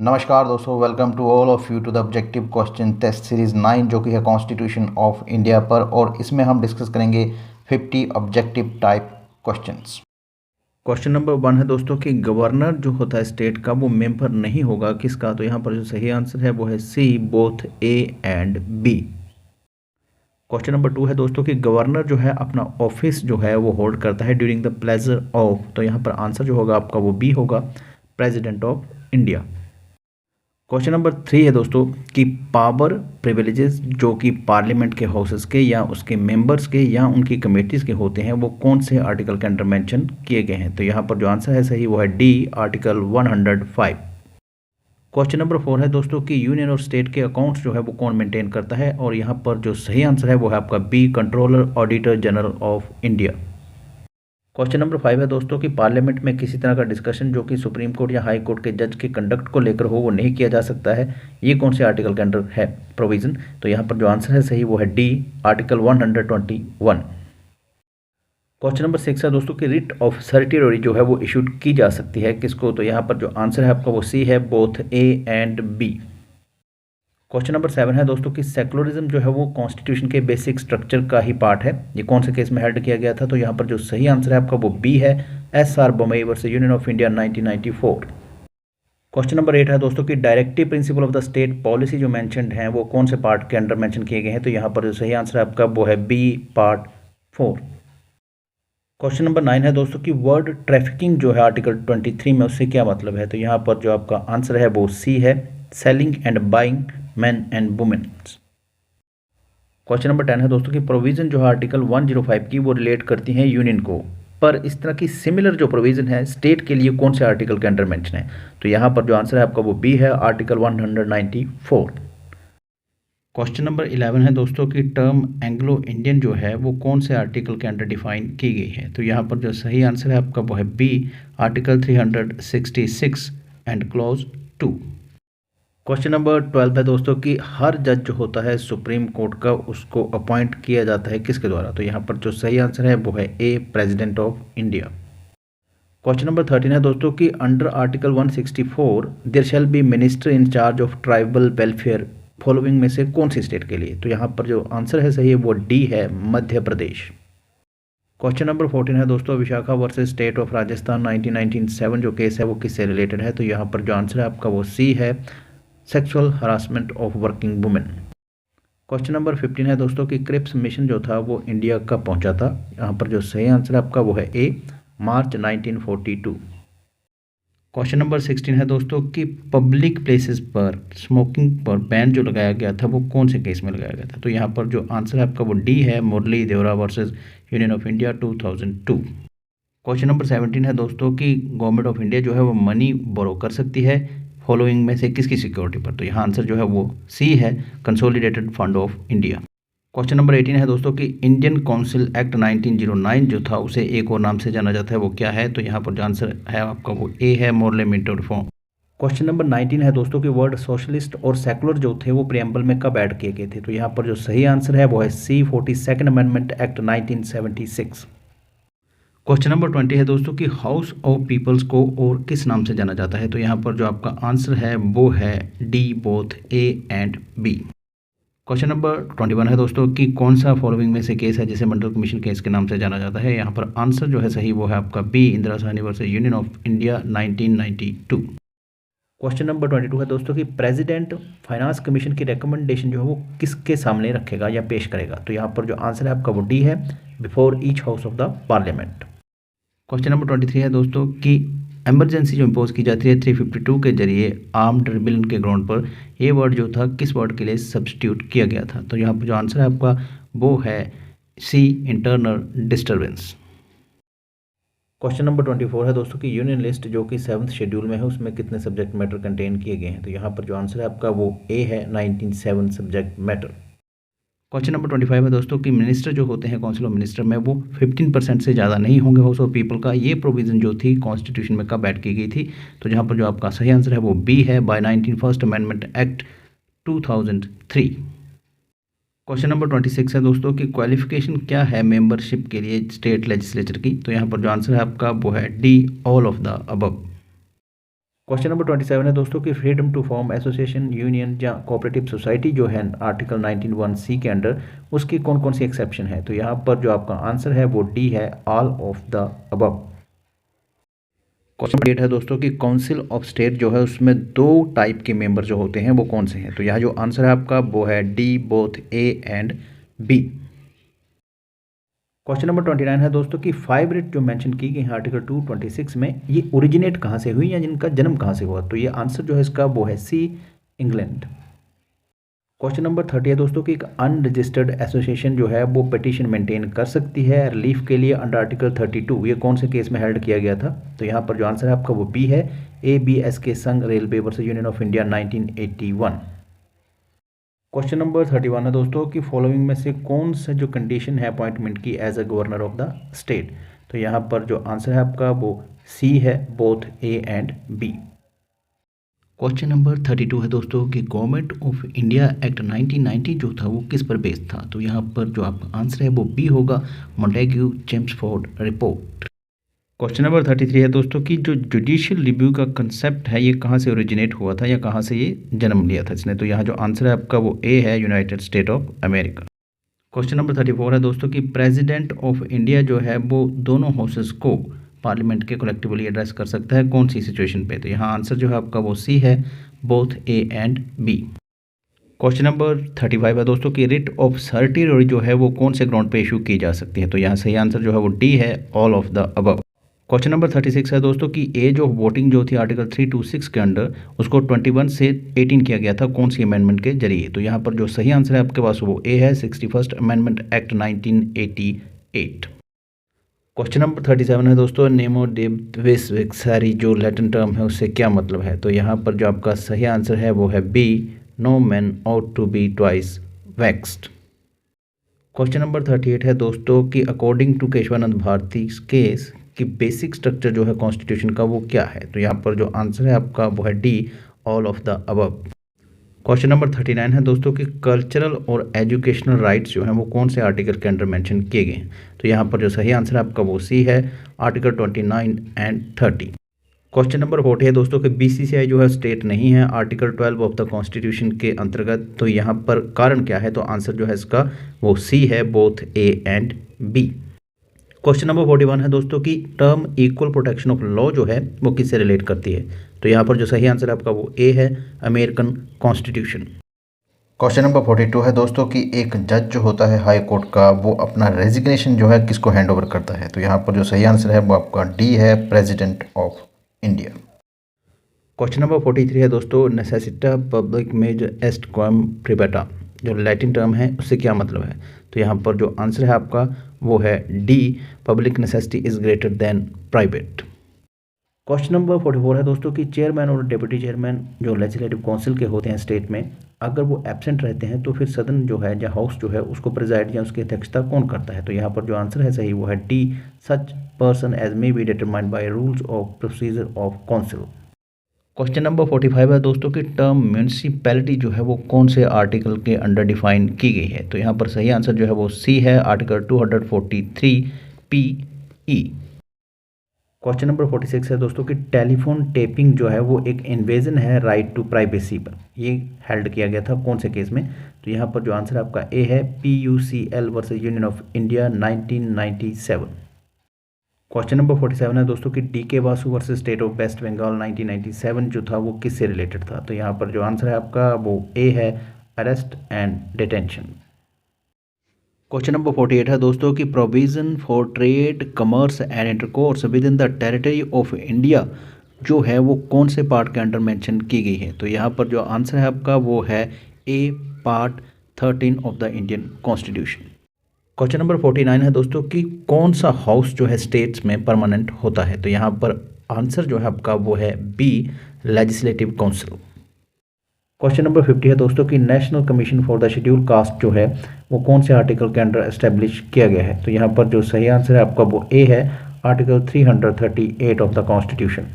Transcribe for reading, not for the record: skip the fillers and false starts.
नमस्कार दोस्तों, welcome to all of you to the objective question test series 9 जो कि है कॉन्स्टिट्यूशन ऑफ इंडिया पर। और इसमें हम डिस्कस करेंगे 50 objective type questions. Question number 1 है दोस्तों कि गवर्नर जो होता है स्टेट का वो मेंबर नहीं होगा किसका। तो यहाँ पर जो सही आंसर है वो है C, both A and B. Question number 2 है दोस्तों कि गवर्नर जो है अपना ऑफिस जो है वो होल्ड करता है ड्यूरिंग द प्लेजर ऑफ। तो यहाँ पर आंसर जो होगा आपका वो बी होगा, president of India. Question number 3 है दोस्तों कि पावर प्रिविलेजेस जो कि पार्लियामेंट के हाउसेस के या उसके मेंबर्स के या उनकी कमेटीज़ के होते हैं वो कौन से आर्टिकल के अंडर मेंशन किए गए हैं। तो यहाँ पर जो आंसर है सही वो है डी, आर्टिकल 105। क्वेश्चन नंबर 4 है दोस्तों कि यूनियन और स्टेट के अकाउंट्स जो है वो कौन मेंटेन करता है। और यहाँ पर जो सही आंसर है वो है आपका B, controller auditor general of India. Question number 5 है दोस्तों कि पार्लियामेंट में किसी तरह का डिस्कशन जो कि सुप्रीम कोर्ट या हाई कोर्ट के जज के कंडक्ट को लेकर हो वो नहीं किया जा सकता है। ये कौन से आर्टिकल के अंडर है प्रोविजन। तो यहाँ पर जो आंसर है सही वो है डी, आर्टिकल 121। क्वेश्चन नंबर 6 है दोस्तों कि रिट ऑफ सर्टियोरी जो है वो इशूड की जा सकती है किसको। तो यहाँ पर जो आंसर है आपका वो सी है, both A and B. Question number 7 है दोस्तों कि सेकुलरिज्म जो है वो कॉन्स्टिट्यूशन के बेसिक स्ट्रक्चर का ही पार्ट है। ये कौन से केस में हेल्ड किया गया था। तो यहाँ पर जो सही आंसर है आपका वो बी है, SR. Bommai versus Union of India 1994। Question number 8 है दोस्तों कि directive principle of the state policy जो मैंशनड हैं वो कौन से पार्ट के अंडर मेंशन किए गए हैं। तो यहाँ पर जो सही आंसर है आपका वो है बी, पार्ट 4। क्वेश्चन नंबर 9 है दोस्तों कि वर्ड ट्रैफिकिंग जो है आर्टिकल 23 में उससे क्या मतलब है। तो यहाँ पर जो आपका आंसर है वो सी है, selling and buying man and women. Question number 10 है दोस्तों कि प्रोविजन जो है आर्टिकल 105 की वो रिलेट करती हैं यूनियन को, पर इस तरह की सिमिलर जो प्रोविजन है स्टेट के लिए कौन से आर्टिकल के अंडर मेंशन है। तो यहाँ पर जो आंसर है आपका वो बी है, आर्टिकल 194। क्वेश्चन नंबर 11 है दोस्तों कि टर्म एंग्लो इंडियन जो है वो कौन से आर्टिकल के अंडर डिफाइन की गई है। तो यहाँ पर जो सही आंसर है आपका वो है B, article 366 and clause 2। Question number 12 है दोस्तों कि हर जज जो होता है सुप्रीम कोर्ट का उसको अपॉइंट किया जाता है किसके द्वारा। तो यहाँ पर जो सही आंसर है वो है A, president of India. Question number 13 है दोस्तों कि under article 164 there shall be minister in charge of tribal welfare following में से कौन सी स्टेट के लिए। तो यहाँ पर जो आंसर है सही है वो डी है, मध्य प्रदेश। क्वेश्चन नंबर 14 है दोस्तों Vishakha versus State of Rajasthan 1997 जो केस है वो किससे रिलेटेड है। तो यहाँ पर जो आंसर है आपका वो सी है, sexual harassment of working women. Question number 15 है दोस्तों कि क्रिप्स मिशन जो था वो इंडिया कब पहुंचा था। यहाँ पर जो सही आंसर है आपका वो है ए, मार्च 1942। क्वेश्चन नंबर 16 है दोस्तों कि पब्लिक प्लेसेस पर स्मोकिंग पर बैन जो लगाया गया था वो कौन से केस में लगाया गया था। तो यहाँ पर जो आंसर है आपका वो डी है, Murli Deora versus Union of India 2002। Question number 17 है दोस्तों कि गवर्नमेंट ऑफ इंडिया जो है वो मनी बोरो कर सकती है फॉलोइंग में से किसकी सिक्योरिटी पर। तो यहाँ आंसर जो है वो सी है, consolidated fund of India. Question number 18 है दोस्तों कि इंडियन काउंसिल एक्ट 1909 जो था उसे एक और नाम से जाना जाता है वो क्या है। तो यहाँ पर जो आंसर है आपका वो ए है, मोरले-मिंटो रिफॉर्म। क्वेश्चन नंबर 19 है दोस्तों कि वर्ड सोशलिस्ट और सेकुलर जो थे वो प्रियम्बल में कब ऐड किए गए थे। तो यहाँ पर जो सही आंसर है वो है सी, 42nd amendment act 1976। Question number 20 है दोस्तों कि हाउस ऑफ पीपल्स को और किस नाम से जाना जाता है। तो यहाँ पर जो आपका आंसर है वो है D, both A and B. Question number 21 है दोस्तों कि कौन सा फॉलोइंग में से केस है जिसे मंडल कमीशन केस के नाम से जाना जाता है। यहाँ पर आंसर जो है सही वो है आपका B, Indira Sawhney versus Union of India 1992। Question number 22 है दोस्तों कि प्रेसिडेंट फाइनेंस कमीशन की रिकमेंडेशन जो है वो किसके सामने रखेगा या पेश करेगा। तो यहाँ पर जो आंसर है आपका वो डी है, before each house of the parliament. Question number 23 है दोस्तों कि एमरजेंसी जो इम्पोज की जाती है 352 के जरिए आर्म्ड रिबेलियन के ग्राउंड पर, ये वर्ड जो था किस वर्ड के लिए सब्स्टिट्यूट किया गया था। तो यहाँ पर जो आंसर है आपका वो है सी, इंटरनल डिस्टर्बेंस। क्वेश्चन नंबर 24 है दोस्तों कि यूनियन लिस्ट जो कि 7th शेड्यूल में है उसमें कितने सब्जेक्ट मैटर कंटेन किए गए हैं। तो यहाँ पर जो आंसर है आपका वो ए है, 97 सब्जेक्ट मैटर। क्वेश्चन नंबर 25 है दोस्तों कि मिनिस्टर जो होते हैं काउंसिल ऑफ मिनिस्टर में वो 15% से ज़्यादा नहीं होंगे हाउस ऑफ पीपल का। ये प्रोविज़न जो थी कॉन्स्टिट्यूशन में कब ऐड की गई थी। तो जहाँ पर जो आपका सही आंसर है वो बी है, by 19 amendment act 2003। Question number 26 है दोस्तों कि क्वालिफिकेशन क्या है मेंबरशिप के लिए स्टेट लेजिस्लेचर की। तो यहाँ पर जो आंसर है आपका वो है D, all of the above. Question number 27 है दोस्तों कि freedom to form association, union या कोऑपरेटिव सोसाइटी जो है आर्टिकल 19(1)(c) के अंडर, उसकी कौन कौन सी एक्सेप्शन है। तो यहाँ पर जो आपका आंसर है वो डी है, all of the above. Question number 8 है दोस्तों कि काउंसिल ऑफ स्टेट जो है उसमें 2 टाइप के मेंबर जो होते हैं वो कौन से हैं। तो यहाँ जो आंसर है आपका वो है D, both A and B. Question number 29 है दोस्तों कि 5 रिट जो मेंशन की गई है आर्टिकल 226 में, ये ओरिजिनेट कहाँ से हुई या जिनका जन्म कहाँ से हुआ। तो ये आंसर जो है इसका वो है सी, इंग्लैंड। क्वेश्चन नंबर 30 है दोस्तों कि एक अनरजिस्टर्ड एसोसिएशन जो है वो पिटीशन मेंटेन कर सकती है रिलीफ के लिए अंडर आर्टिकल 32, ये कौन से केस में हेल्ड किया गया था। तो यहाँ पर जो आंसर है आपका वो बी है, ABSK संघ railway versus Union of India 1981। Question number 31 है दोस्तों कि फॉलोइंग में से कौन सा जो कंडीशन है अपॉइंटमेंट की as a governor of the state. तो यहाँ पर जो आंसर है आपका वो सी है, both A and B. Question number 32 है दोस्तों कि गवर्नमेंट ऑफ इंडिया एक्ट 1990 जो था वो किस पर बेस्ड था। तो यहाँ पर जो आपका आंसर है वो बी होगा, Montague Chelmsford report. Question number 33 है दोस्तों कि जो जुडिशियल रिव्यू का कंसेप्ट है ये कहाँ से ओरिजिनेट हुआ था या कहाँ से ये जन्म लिया था इसने। तो यहाँ जो आंसर है आपका वो ए है, United state of America. Question number 34 है दोस्तों कि प्रेसिडेंट ऑफ इंडिया जो है वो दोनों हाउसेस को पार्लियामेंट के कलेक्टिवली एड्रेस कर सकता है कौन सी सिचुएशन पे। तो यहाँ आंसर जो है आपका वो सी है, both A and B. Question number 35 है दोस्तों कि रिट ऑफ सर्टिलिटी जो है वो कौन से ग्राउंड पे इशू की जा सकती है। तो यहाँ सही आंसर जो है वो डी है, all of the above. Question number 36 है दोस्तों कि एज ऑफ वोटिंग जो थी आर्टिकल 326 के अंडर उसको 21 से 18 किया गया था कौन सी अमेंडमेंट के जरिए। तो यहाँ पर जो सही आंसर है आपके पास वो ए है, 61st amendment act 1988। Question number 37 है दोस्तों नेमो डेबिस विक्सारी जो लैटिन टर्म है उससे क्या मतलब है। तो यहाँ पर जो आपका सही आंसर है वो है B, no man ought to be twice vexed. Question number 38 है दोस्तों कि according to Kesavananda Bharati case कि बेसिक स्ट्रक्चर जो है कॉन्स्टिट्यूशन का वो क्या है। तो यहाँ पर जो आंसर है आपका वो है D, all of the above. Question number 39 है दोस्तों कि कल्चरल और एजुकेशनल राइट्स जो हैं वो कौन से आर्टिकल के अंडर मेंशन किए गए हैं। तो यहाँ पर जो सही आंसर है आपका वो सी है, आर्टिकल 29 एंड 30। क्वेश्चन नंबर 40 है दोस्तों कि BCCI जो है स्टेट नहीं है आर्टिकल 12 ऑफ द कॉन्स्टिट्यूशन के अंतर्गत। तो यहाँ पर कारण क्या है। तो आंसर जो है इसका वो सी है, both A and B. Question number 41 है दोस्तों कि term equal protection of law जो है वो किससे रिलेट करती है। तो यहाँ पर जो सही आंसर है आपका वो ए है, अमेरिकन कॉन्स्टिट्यूशन। क्वेश्चन नंबर 42 है दोस्तों कि एक जज जो होता है हाई कोर्ट का वो अपना रेजिग्नेशन जो है किसको हैंड ओवर करता है। तो यहाँ पर जो सही आंसर है वो आपका डी है, president of India. Question number 43 है दोस्तों नेसेसिटा पब्लिक मेज एस्ट क्वाम प्रिबेटा जो लैटिन टर्म है उससे क्या मतलब है। तो यहाँ पर जो आंसर है आपका वो है D, public necessity is greater than private. Question number 44 है दोस्तों कि चेयरमैन और डिप्टी चेयरमैन जो लेजिस्लेटिव काउंसिल के होते हैं स्टेट में, अगर वो एब्सेंट रहते हैं तो फिर सदन जो है या हाउस जो है उसको प्रिजाइड या उसकी अध्यक्षता कौन करता है। तो यहाँ पर जो आंसर है सही वो है D, such person as may be determined by rules of procedure of council. Question number 45 है दोस्तों कि टर्म म्यूनिसिपैलिटी जो है वो कौन से आर्टिकल के अंडर डिफाइन की गई है। तो यहाँ पर सही आंसर जो है वो सी है, आर्टिकल 243 PE। क्वेश्चन नंबर 46 है दोस्तों कि टेलीफोन टेपिंग जो है वो एक इन्वेजन है राइट टू प्राइवेसी पर, ये हेल्ड किया गया था कौन से केस में। तो यहाँ पर जो आंसर आपका ए है, PUCL versus Union of India 1997। Question number 47 है दोस्तों कि DK Vasu versus State of West Bengal 1997 जो था वो किससे रिलेटेड था। तो यहाँ पर जो आंसर है आपका वो ए है, arrest and detention. Question number 48 है दोस्तों कि provision for trade commerce and intercourse with in the territory of India जो है वो कौन से पार्ट के अंडर मेंशन की गई है। तो यहाँ पर जो आंसर है आपका वो है A, part 13 of the Indian constitution. Question number 49 है दोस्तों कि कौन सा हाउस जो है स्टेट्स में परमानेंट होता है। तो यहाँ पर आंसर जो है आपका वो है B, legislative council. Question number 50 है दोस्तों कि national commission for the schedule caste जो है वो कौन से आर्टिकल के अंडर एस्टेब्लिश किया गया है। तो यहाँ पर जो सही आंसर है आपका वो ए है, आर्टिकल 338 ऑफ द कॉन्स्टिट्यूशन।